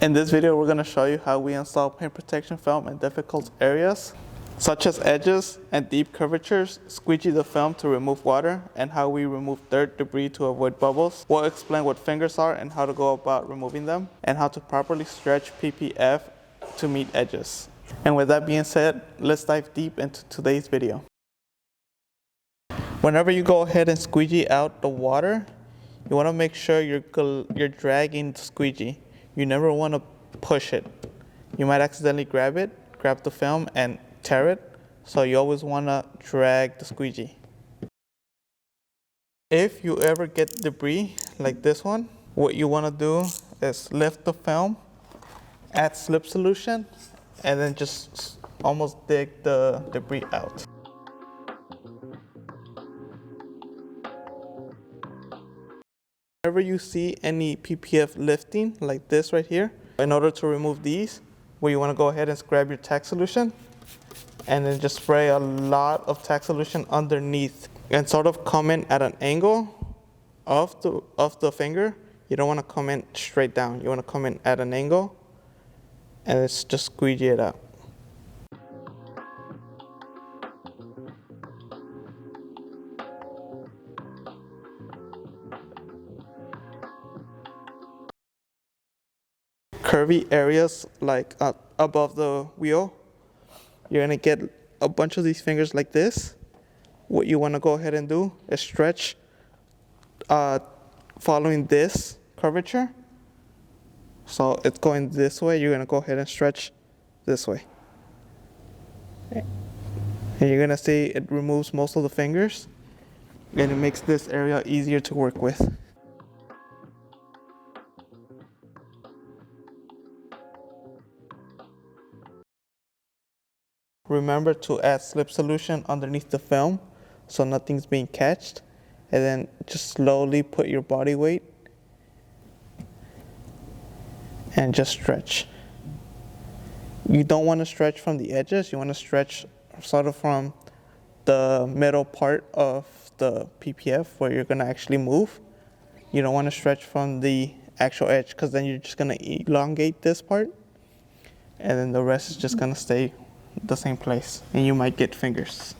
In this video, we're going to show you how we install paint protection film in difficult areas, such as edges and deep curvatures, squeegee the film to remove water, and how we remove dirt, debris to avoid bubbles. We'll explain what fingers are and how to go about removing them, and how to properly stretch PPF to meet edges. And with that being said, let's dive deep into today's video. Whenever you go ahead and squeegee out the water, you want to make sure you're dragging the squeegee. You never want to push it. You might accidentally grab the film and tear it, so you always want to drag the squeegee. If you ever get debris like this one, what you want to do is lift the film, add slip solution, and then just almost dig the debris out. Whenever you see any PPF lifting like this right here, in order to remove these, what you want to go ahead and grab your tack solution and then just spray a lot of tack solution underneath and sort of come in at an angle of the finger. You don't want to come in straight down. You want to come in at an angle and it's just squeegee it out. Curvy areas like above the wheel, you're gonna get a bunch of these fingers like this. What you want to go ahead and do is stretch following this curvature. So it's going this way, you're gonna go ahead and stretch this way. And you're gonna see it removes most of the fingers and it makes this area easier to work with. Remember to add slip solution underneath the film so nothing's being catched, and then just slowly put your body weight and just stretch. You don't want to stretch from the edges, you want to stretch sort of from the middle part of the PPF where you're going to actually move. You don't want to stretch from the actual edge because then you're just going to elongate this part and then the rest is just going to stay the same place and you might get fingers.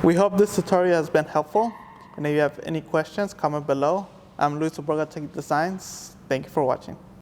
We hope this tutorial has been helpful, and if you have any questions, comment below. I'm Luis Tech Designs. Thank you for watching.